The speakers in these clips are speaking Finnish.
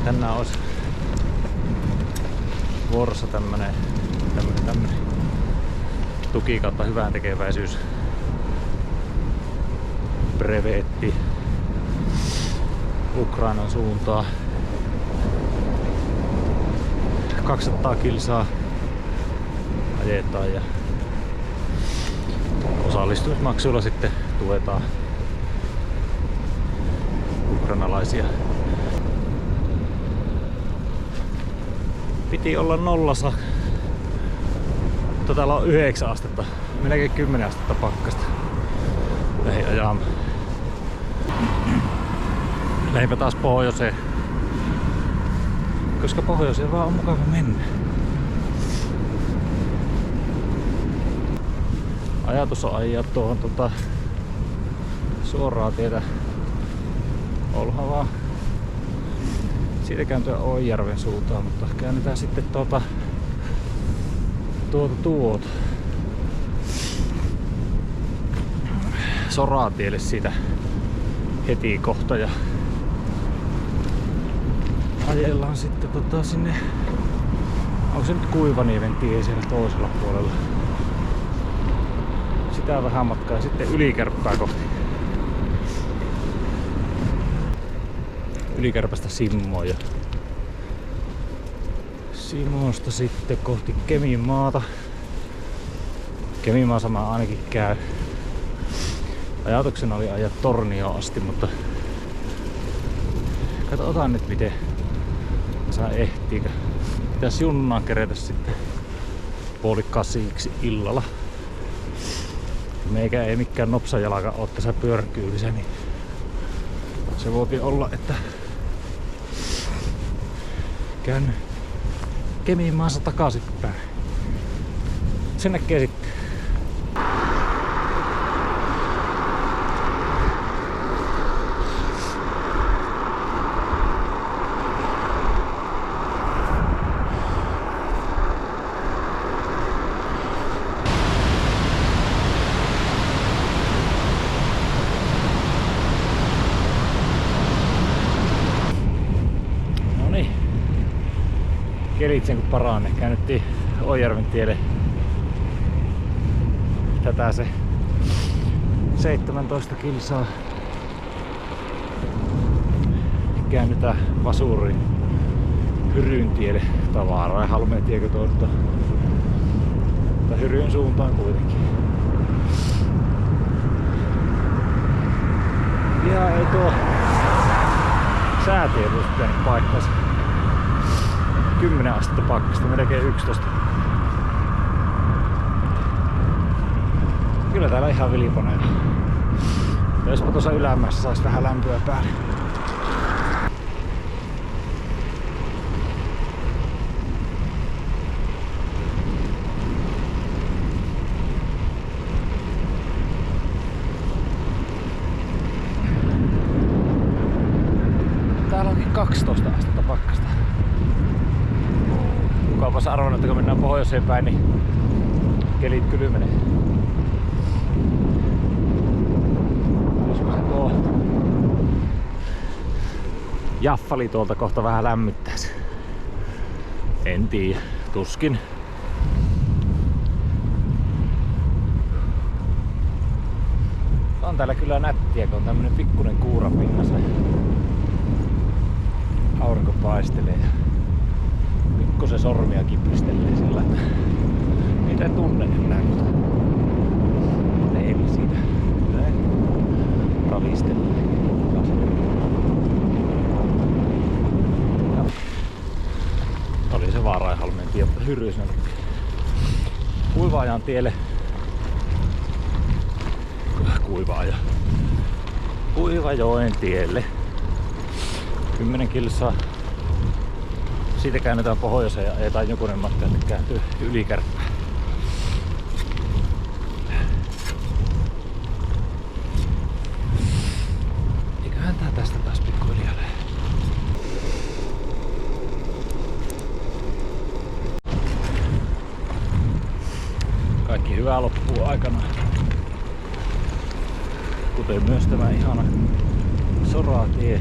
Tänään olisi vuorossa tämmönen tuki kautta hyvään tekeväisyys brevetti Ukrainan suuntaan. 200 kilsaa ajetaan ja osallistumismaksuilla sitten tuetaan ukrainalaisia. Piti olla nollassa, mutta täällä on 9 astetta, melkein 10 astetta pakkasta. Lähdin ajamaan. Lähdinpä taas pohjoiseen, koska pohjoiseen vaan on mukava mennä. Ajatus on ajaa tuohon suoraa tietä Olhavaa. Siitä kääntyä Oijärven suuntaan, mutta käännetään sitten tuota Soraatielle siitä heti kohta ja ajellaan sitten sinne, onko se nyt Kuivaniemen tie siellä toisella puolella. Sitä vähän matkaa ja sitten Ylikärppää kohti. Ylikärpästä Simmoon ja Simosta sitten kohti Keminmaata. Keminmaassa mä ainakin käyn. Ajatuksena oli ajaa Tornioon asti, mutta katsotaan nyt miten saa ehtiikö. Pitäis junnaan kerätä sitten 7:30 illalla. Meikä ei mikään nopsajalaka oo tässä pyöräkyylissä, niin se voi olla, että käyn Keminmaassa takaisinpäin. Sen näkee sitten. Kelitsen kun paranee. Käännyttiin Oijärven tielle. Tätä se 17 kilsaa. Käännytään Vasuriin Hyryn tielle tavaraa ja Halmeen tiekö tuolta Hyryn suuntaan kuitenkin. Ja ei tuo säätie olisi pitänyt paikkansa. 10 astetta pakkasta, melkein 11. Kyllä täällä ihan vilipone. Jospa tuossa ylämässä sais vähän lämpöä päälle. Täällä onkin 12 astetta pakkasta. Kukapas arvannut, että kun mennään pohjoiseen päin, niin kelit kylmenee. Jospa se tuo jaffali tuolta kohta vähän lämmittäisi. En tiedä, tuskin. On täällä kyllä nättiä, kun on tämmönen pikkunen kuura pinnassa. Aurinko paistelee. Se sormia kipistelee sillä, että niitä ei tunne enää, mutta ei siitä ravistelee. Oli se Vaarainhalmeen tie, mutta Hyryisenä Kuivaajan tielle. Kuivajoen tielle. 10 kilsaa. Siitä käännetään pohjoiseen ja ajetaan jokunen matka, että kääntyy Ylikärppään. Eiköhän tää tästä taas pikkuhiljaa lähe. Kaikki hyvää loppuu aikanaan. Kuten myös tämä ihana soratie.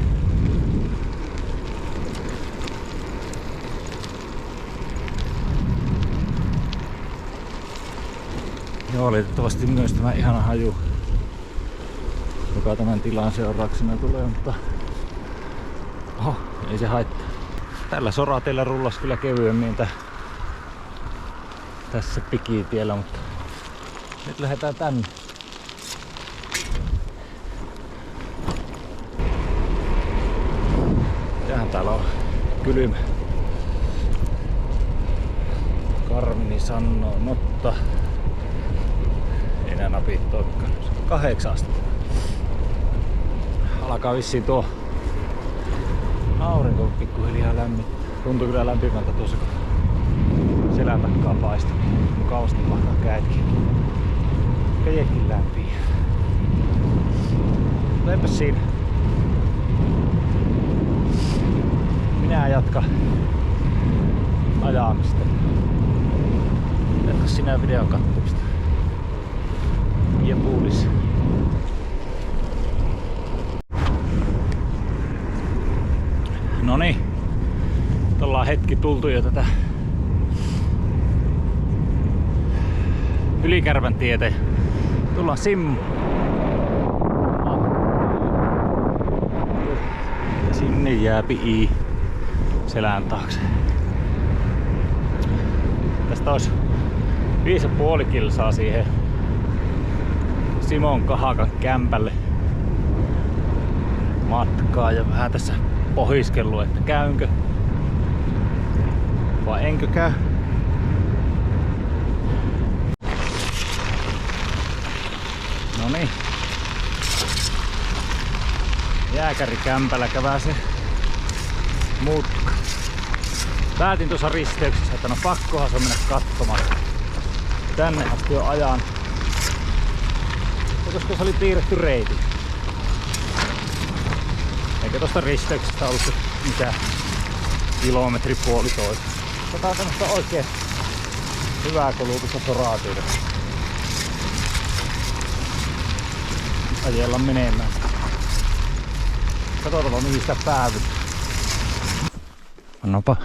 Joo, valitettavasti myös tämä ihana haju, joka tämän tilan seurauksena tulee, mutta oho, ei se haittaa. Tällä soratiellä rullas kyllä kevyemmin tässä pikitiellä, mutta nyt lähdetään tänne. Tähän täällä on kylmä. Karmini sanoo, mutta ei nää napit olekaan. 8 astetta. Alkaa vissiin tuo aurinko pikkuhiljaa lämmittää. Tuntuu kyllä lämpimältä tuossa, kun selän takkaa paistaa. Mukavasti mahtaa käjetkin lämpiä. Eipä siinä. Minä jatkan ajamista. Jatka sinä videon katsomista. Ja puulis. Noniin. Ollaan hetki tultu jo tätä Ylikärvän tietä. Tullaan ja sinne jääpi selän taakse. Tästä olisi 5,5 kilsaa siihen Simon Kahakan kämpälle matkaa ja vähän tässä pohiskellu, että käynkö vai enkö käy. Noniin. Jääkärikämpällä käväsi mutka. Päätin tuossa risteyksessä, että no pakkohan se on mennä katsomaan. Tänne asti jo ajan. Ja koska se oli piirretty reitti. Eikä tosta risteyksestä ollut mitään kilometri puolitoista. Tätä on semmoista oikein hyvää kulutusta soraatiota. Ajella menemään. Katsotaan mihin sitä päävyt. Annapa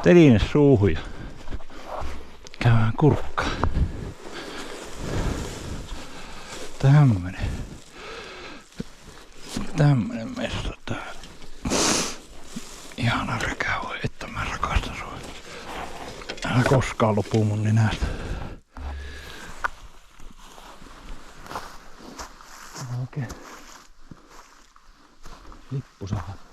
teline suuhun ja käydään kurkkaan. Tämmönen messa täällä. Ihana räkä, voi että mä rakastan sua. Älä koskaan lopu mun nenästä. Okei. Lippusahat.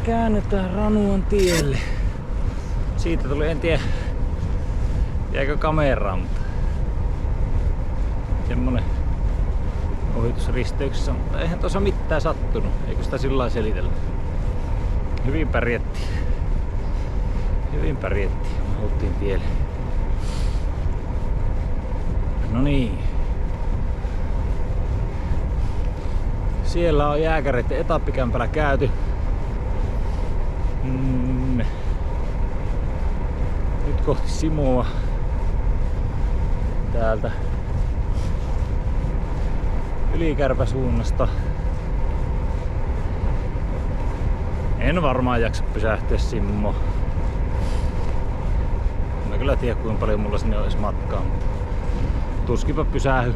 Käännytään Ranuan tielle. Siitä tuli, en tiedä jääkö kameraan, mutta semmonen ohitusristeyksessä, mutta eihän tuossa mitään sattunut, eikö sitä sillä lailla selitellä. Hyvin pärjättiin. Mahuttiin tielle. No niin. Siellä on jääkäreiden etappikämpällä käyty. Nyt kohti Simoa. Täältä Ylikärpäsuunnasta. En varmaan jaksa pysähtyä Simoon. Mä kyllä tiedä kuinka paljon mulla sinne olisi matkaa, mutta tuskinpä pysähy.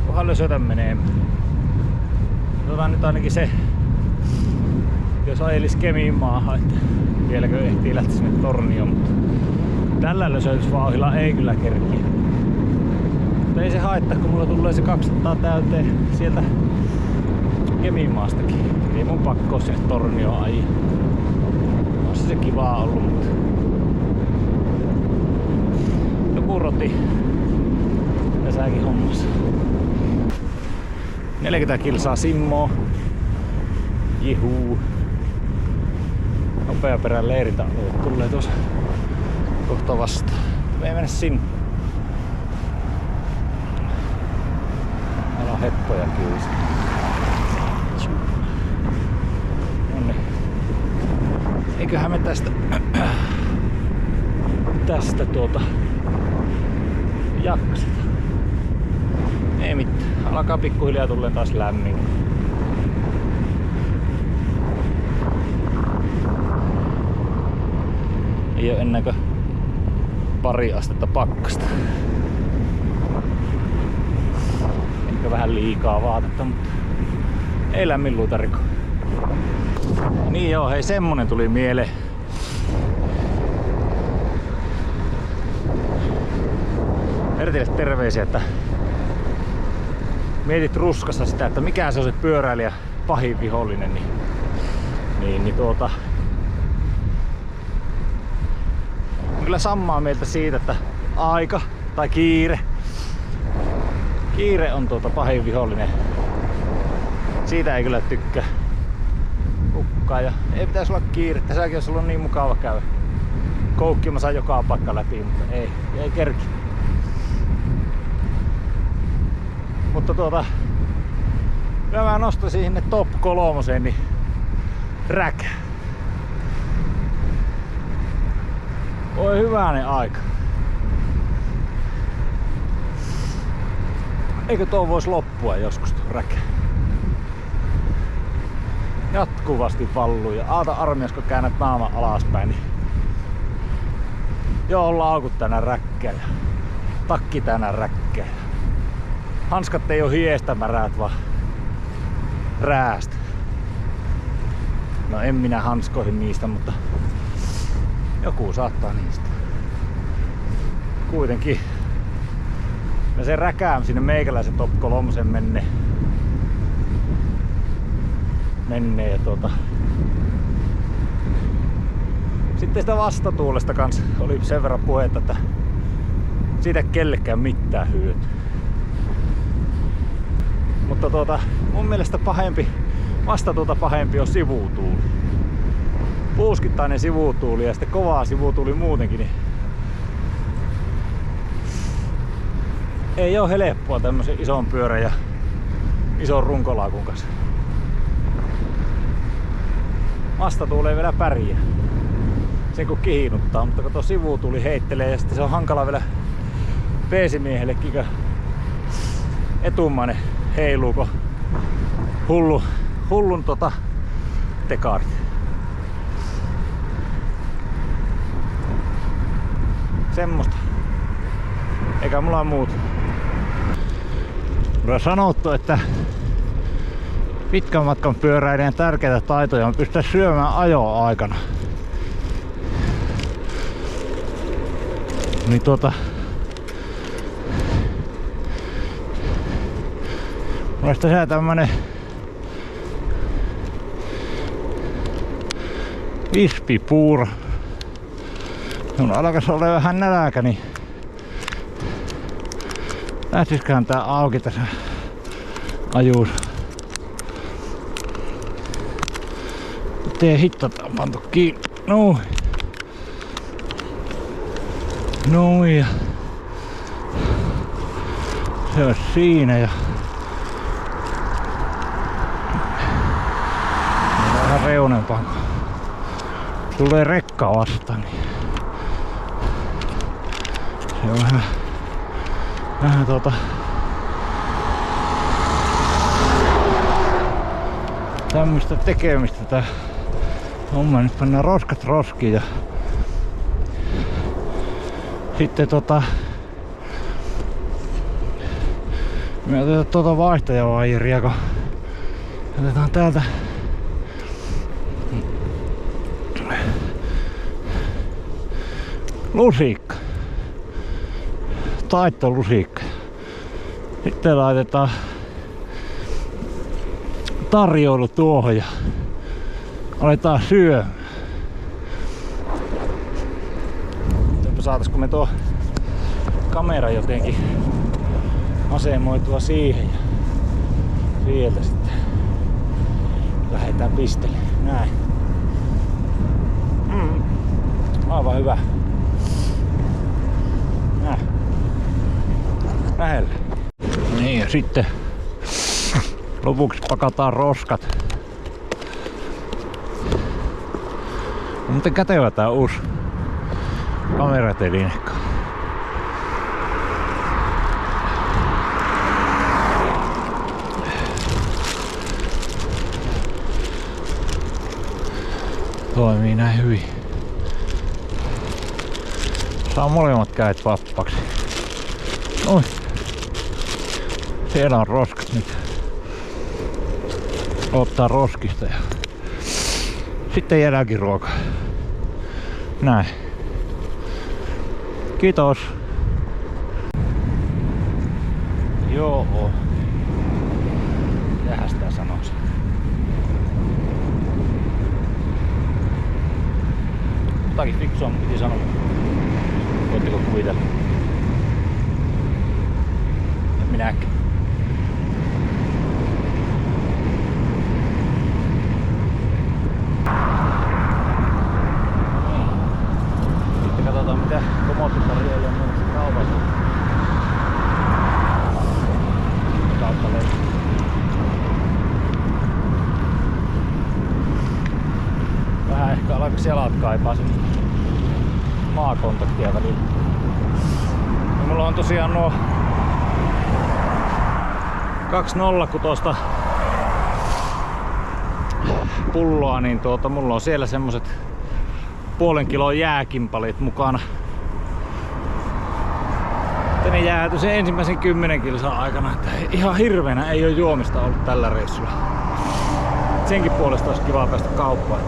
Kunhan lösötä menee. Otetaan nyt ainakin se, jos ajelis Kemiin maahan, että vieläkö ehtii lähteä sinne Tornioon, mutta tällä lösötysvauhdilla ei kyllä kerkiä. Mutta ei se haittaa, kun mulla tulee se 200 täyteen sieltä Kemiin maastakin. Ei mun pakko sinne Tornioon ajaa. On se kivaa ollut, mutta joku roti tässäkin hommassa. 40 kilsaa Simmoa. Jihuu. Nopeaperän leirintäalue tulee tuossa kohta vastaan. Me ei mennä sinne. Meillä on heppoja kyllä. eiköhän me tästä jakseta. Ei mitään. Alkaa pikkuhiljaa tulleen taas lämmin. Ei oo ennen kuin pari astetta pakkasta. Ehkä vähän liikaa vaatetta, mutta ei lämmin luutariko. Niin joo, hei, semmonen tuli mieleen. Ertille terveisiä, että mietit ruskassa sitä, että mikä se on se pyöräilijä pahin vihollinen, niin on kyllä samaa mieltä siitä, että aika tai kiire on pahin vihollinen. Siitä ei kyllä tykkää kukaan ja ei pitäisi olla kiirettä. Säkin olisi ollut niin mukava käydä koukkimassa joka paikka läpi, mutta ei kerki. Mutta kyllä mä nostaisin sinne top 3, niin räkä. Oi hyvänen aika. Eikö tuo vois loppua joskus tuo räkä? Jatkuvasti valluu ja aata armias kun käännät naaman alaspäin, niin joo, laukut tänään räkkää ja takki tänään räkkää. Hanskat ei oo hiestämärät vaan räästä. No en minä hanskoihin niistä, mutta joku saattaa niistä. Kuitenkin. Ja se räkää sinne meikäläisen top 3 mennee ja sitten sitä vastatuulesta kanssa oli sen verran puhetta, että siitä kellekään mitään hyötyä. Mutta mun mielestä vastatuulta pahempi on sivutuuli. Puuskittainen sivutuuli ja sitten kovaa sivutuuli muutenkin, niin ei oo helppoa tämmösen ison pyörän ja ison runkolaakun kanssa. Vastatuuli ei vielä pärjää. Sen kun kihinuttaa, mutta kun tuo sivutuuli heittelee ja sitten se on hankala vielä peesimiehellekin, kun etumainen heiluu, kun hullun tekaarit. Semmosta. Eikä mulla muuta. On sanottu, että pitkän matkan pyöräilijän tärkeitä taitoja on pystyä syömään ajoaikana. Niin mulla tässä tämmönen vispipuuro. Kun alkas olla vähän nälkä, niin lähtisiköhän tää auki tässä ajuus. Tee hitto, tää on pantu kiinni. Noin ja se on siinä ja vähän reunempaan, kun tulee rekka vastaan, niin se on vähän tämmöistä tekemistä tää homma. Nyt pannaan roskat roskiin ja sitten me otetaan vaihtajavaijeria, kun otetaan täältä lusikka, taittolusikka. Sitten laitetaan tarjoilu tuohon ja aletaan syömään. Saataisiko me tuo kamera jotenkin asemoitua siihen ja sieltä sitten lähdetään pistelemään. Näin. Aivan hyvä. Näin. Lähellä. Niin ja sitten lopuksi pakataan roskat. Muuten kätevä tää uusi kamerateline. Toimii näin hyvin. Saa molemmat kädet vappaksi. Noin. Siellä on roskat nyt. Ottaa roskista ja sitten jäädäänkin ruoka. Näin. Kiitos. Joo. Tähän sitä sanoisin. Jotakin fiksua mun piti sanoa. Voitteko kuvitella? En minäkään. Sitten katsotaan mitä komottitarjoilla on myös kaupassa. Kautta löytyy. Vähän ehkä alkaisi jalat kaipaa sen maakontaktia välillä. Ja mulla on tosiaan nuo 206 pulloa, niin mulla on siellä semmoset 0,5 kilon jääkimpalit mukana. Ne jääty sen ensimmäisen 10 kilsan aikana, että ihan hirveänä ei oo juomista ollut tällä reissulla. Senkin puolesta olisi kiva päästä kauppaan.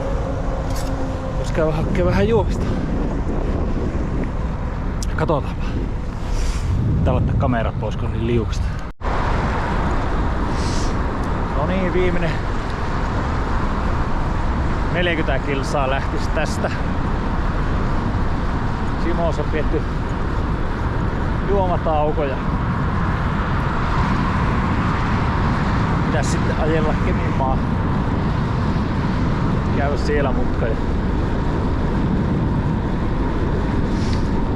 Jos käy hakea vähän juomista. Katsotaanpa. Pitää laittaa kamera pois, kun on niin liukasta. No niin, viimeinen 40 kilsaa lähtisi tästä. Simossa on pietty juomataukoja. Pitäis sitten ajella Keminmaahan. Käydä siellä mutka ja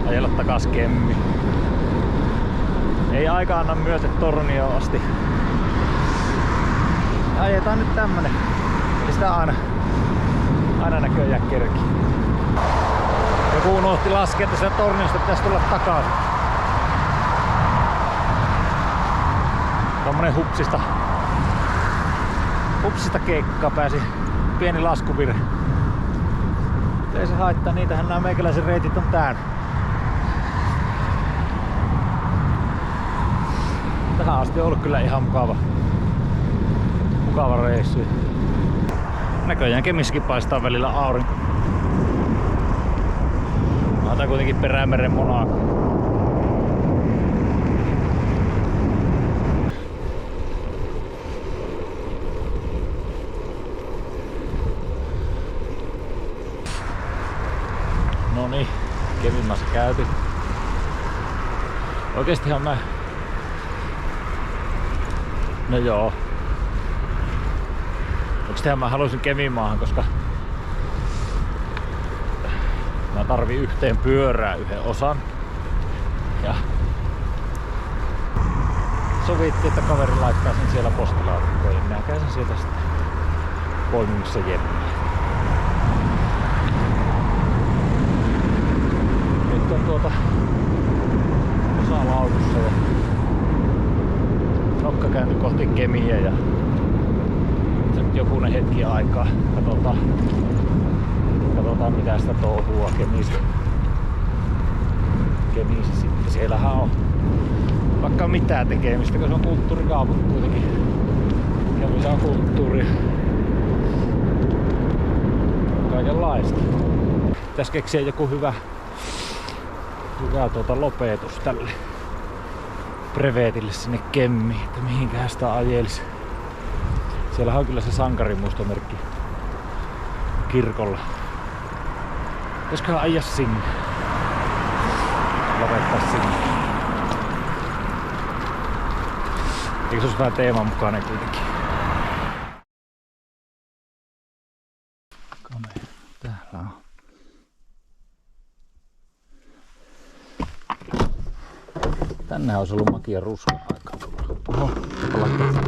ajella takas Kemmi. Ei aika anna myöten Tornioon asti. Ajetaan nyt tämmönen. Eli sitä aina näköjään kerki. Joku unohti laskea, että sieltä Torniosta pitäisi tulla takaisin. Tommonen hupsista keikka pääsi. Pieni laskuvirhe. Ei se haittaa, niitähän nämä meikäläisen reitit on täynnä. Tähän asti on ollut kyllä ihan mukava reissu. Näköjään Kemissäkin paistaa välillä aurinko. Tää kuitenkin Perämeren Monaco. Noniin, Keminmaassa käyty. Oikeestihan no joo. Oikeestihan mä halusin Keminmaahan, koska mä tarvin yhteen pyörää yhden osan. Ja sovittiin, että kaveri laittaa sen siellä postilaatikkoon ja minä käyn sen sieltä sitten poimimassa jemmiä. Nyt on osa laukussa ja nokka kääntyi kohti Kemiä ja se nyt jokunen hetki aikaa. Katsotaan mitä sitä touhua Kemissä sitten. Siellähän on vaikka mitään tekemistä, kun se on kulttuurikaupunki kuitenkin. Kemissä on kulttuuria. Kaikenlaista. Pitäis keksiä joku hyvä lopetus tälle brevetille sinne Kemmiin, että mihinkään sitä ajelisi. Siellähän on kyllä se sankarimuistomerkki kirkolla. Pitäisiköhän ajaa sinne? Lopettaa sinne. Eikö se olisi vähän teeman mukainen kuitenkin? Täällä on. Tännehän olisi ollut makia ruskan aikaa tulla. Oho, laittaa